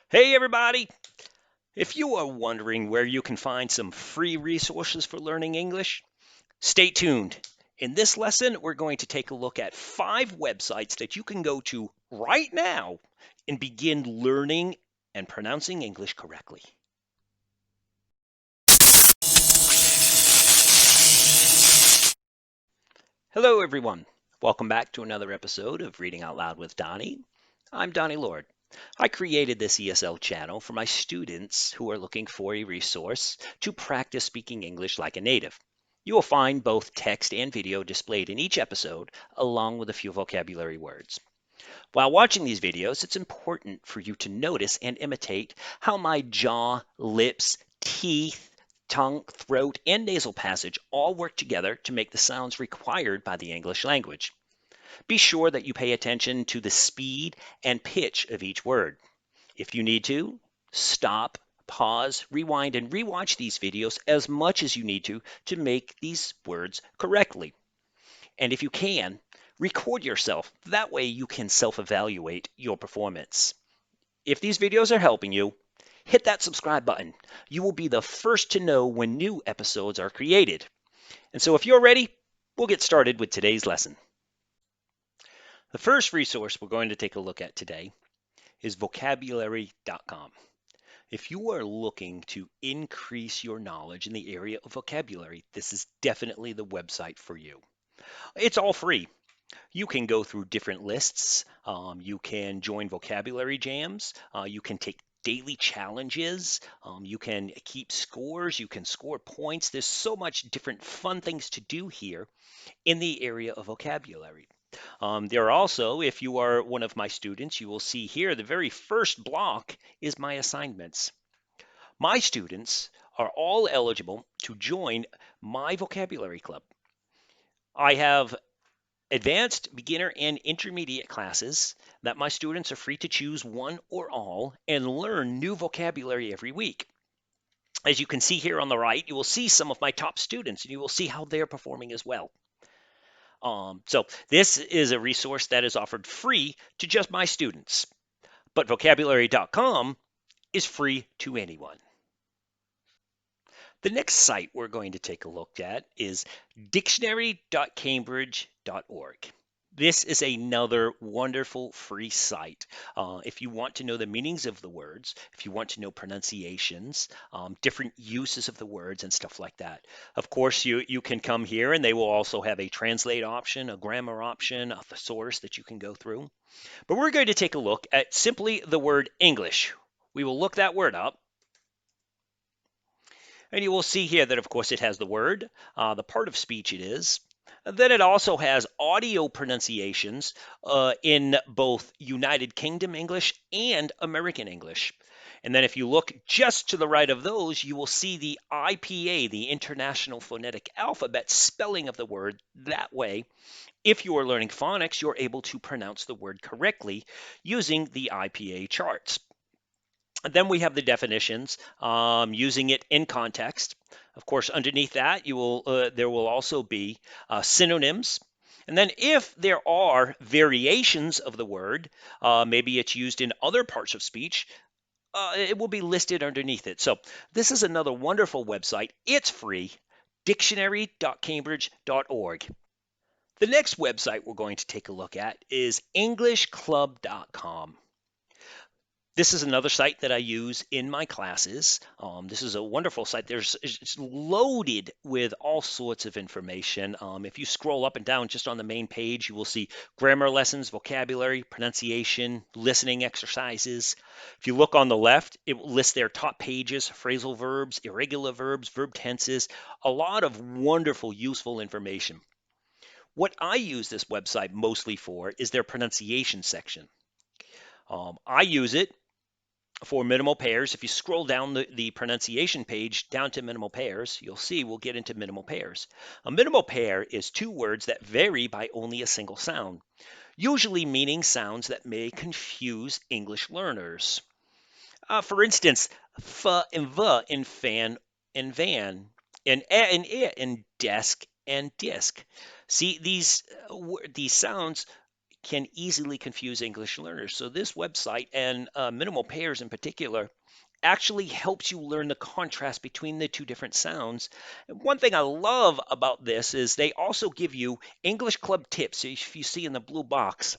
Hey everybody! If you are wondering where you can find some free resources for learning English, stay tuned. In this lesson, we're going to take a look at 5 websites that you can go to right now and begin learning and pronouncing English correctly. Hello everyone. Welcome back to another episode of Reading Out Loud with Donnie. I'm Donnie Lord. I created this ESL channel for my students who are looking for a resource to practice speaking English like a native. You will find both text and video displayed in each episode, along with a few vocabulary words. While watching these videos, it's important for you to notice and imitate how my jaw, lips, teeth, tongue, throat, and nasal passage all work together to make the sounds required by the English language. Be sure that you pay attention to the speed and pitch of each word. If you need to, stop, pause, rewind, and rewatch these videos as much as you need to make these words correctly. And if you can, record yourself. That way you can self-evaluate your performance. If these videos are helping you, hit that subscribe button. You will be the first to know when new episodes are created. And so if you're ready, we'll get started with today's lesson. The first resource we're going to take a look at today is Vocabulary.com. If you are looking to increase your knowledge in the area of vocabulary, this is definitely the website for you. It's all free. You can go through different lists. You can join vocabulary jams. You can take daily challenges. You can keep scores. You can score points. There's so much different fun things to do here in the area of vocabulary. There are also, if you are one of my students, you will see here the very first block is my assignments. My students are all eligible to join my vocabulary club. I have advanced, beginner, and intermediate classes that my students are free to choose one or all and learn new vocabulary every week. As you can see here on the right, you will see some of my top students and you will see how they're performing as well. So this is a resource that is offered free to just my students, but Vocabulary.com is free to anyone. The next site we're going to take a look at is Dictionarycambridgeorg. This is another wonderful free site. If you want to know the meanings of the words, if you want to know pronunciations, different uses of the words and stuff like that. Of course, you can come here and they will also have a translate option, a grammar option, a thesaurus that you can go through. But we're going to take a look at simply the word English. We will look that word up. And you will see here that, of course, it has the word, the part of speech it is. Then it also has audio pronunciations in both United Kingdom English and American English. And then if you look just to the right of those, you will see the IPA, the International Phonetic Alphabet spelling of the word. That way, if you are learning phonics, you're able to pronounce the word correctly using the IPA charts. Then we have the definitions, using it in context. Of course, underneath that, there will also be synonyms. And then if there are variations of the word, maybe it's used in other parts of speech, it will be listed underneath it. So this is another wonderful website. It's free, dictionary.cambridge.org. The next website we're going to take a look at is englishclub.com. This is another site that I use in my classes. This is a wonderful site. It's loaded with all sorts of information. If you scroll up and down just on the main page, you will see grammar lessons, vocabulary, pronunciation, listening exercises. If you look on the left, it will list their top pages, phrasal verbs, irregular verbs, verb tenses, a lot of wonderful, useful information. What I use this website mostly for is their pronunciation section. I use it for minimal pairs. If you scroll down the pronunciation page down to minimal pairs, you'll see we'll get into minimal pairs. A minimal pair is two words that vary by only a single sound, usually meaning sounds that may confuse English learners. For instance, f and v in fan and van, and and I in desk and disc. See, these sounds can easily confuse English learners. So this website and minimal pairs in particular actually helps you learn the contrast between the two different sounds. And one thing I love about this is they also give you English Club tips. If you see in the blue box,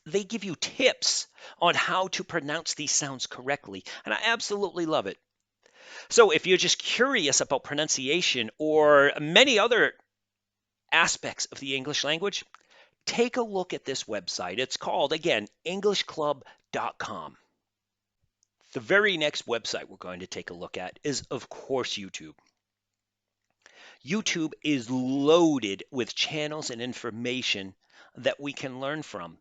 they give you tips on how to pronounce these sounds correctly. And I absolutely love it. So if you're just curious about pronunciation or many other aspects of the English language, take a look at this website. It's called, again, EnglishClub.com. The very next website we're going to take a look at is, of course, YouTube. YouTube is loaded with channels and information that we can learn from.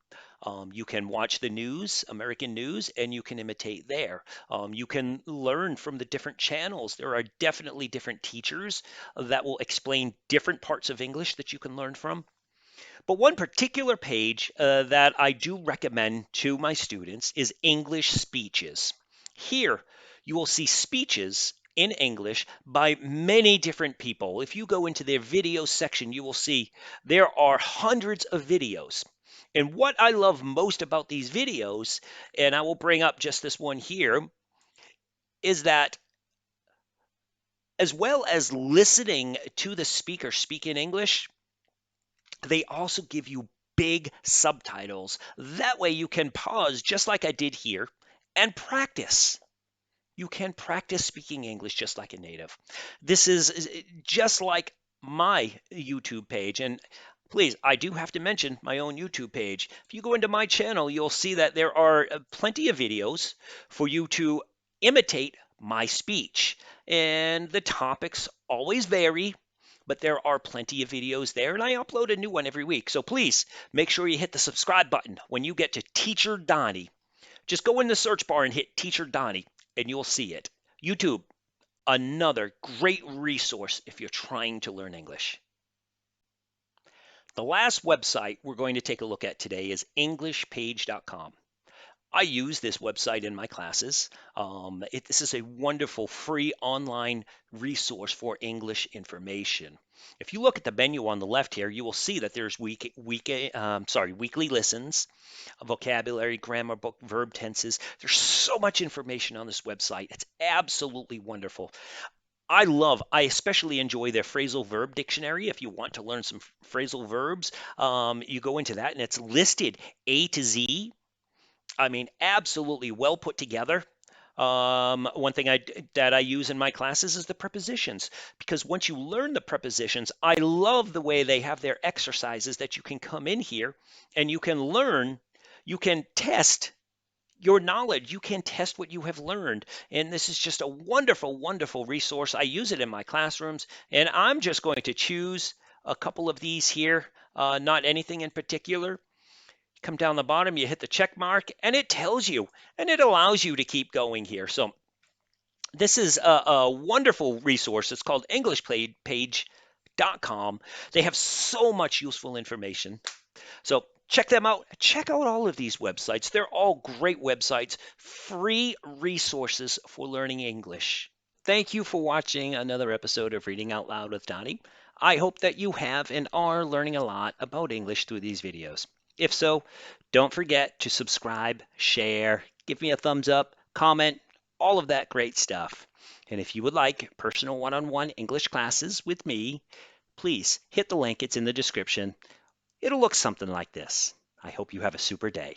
You can watch the news, American news, and you can imitate there. You can learn from the different channels. There are definitely different teachers that will explain different parts of English that you can learn from. But one particular page that I do recommend to my students is English Speeches. Here, you will see speeches in English by many different people. If you go into their video section, you will see there are hundreds of videos. And what I love most about these videos, and I will bring up just this one here, is that as well as listening to the speaker speak in English, they also give you big subtitles. That way you can pause just like I did here and practice. You can practice speaking English just like a native. This is just like my YouTube page. And please, I do have to mention my own YouTube page. If you go into my channel, you'll see that there are plenty of videos for you to imitate my speech. And the topics always vary, but there are plenty of videos there, and I upload a new one every week. So please make sure you hit the subscribe button when you get to Teacher Donnie. Just go in the search bar and hit Teacher Donnie, and you'll see it. YouTube, another great resource if you're trying to learn English. The last website we're going to take a look at today is EnglishPage.com. I use this website in my classes. This is a wonderful free online resource for English information. If you look at the menu on the left here, you will see that there's weekly listens, a vocabulary, grammar book, verb tenses. There's so much information on this website. It's absolutely wonderful. I especially enjoy their phrasal verb dictionary. If you want to learn some phrasal verbs, you go into that and it's listed A to Z. I mean, absolutely well put together. One thing that I use in my classes is the prepositions, because once you learn the prepositions, I love the way they have their exercises that you can come in here and you can learn, you can test your knowledge, you can test what you have learned. And this is just a wonderful, wonderful resource. I use it in my classrooms, and I'm just going to choose a couple of these here, not anything in particular. Come down the bottom, you hit the check mark, and it tells you, and it allows you to keep going here. So this is a wonderful resource. It's called EnglishPage.com. They have so much useful information. So check them out. Check out all of these websites. They're all great websites, free resources for learning English. Thank you for watching another episode of Reading Out Loud with Donnie. I hope that you have and are learning a lot about English through these videos. If so, don't forget to subscribe, share, give me a thumbs up, comment, all of that great stuff. And if you would like personal one-on-one English classes with me, please hit the link. It's in the description. It'll look something like this. I hope you have a super day.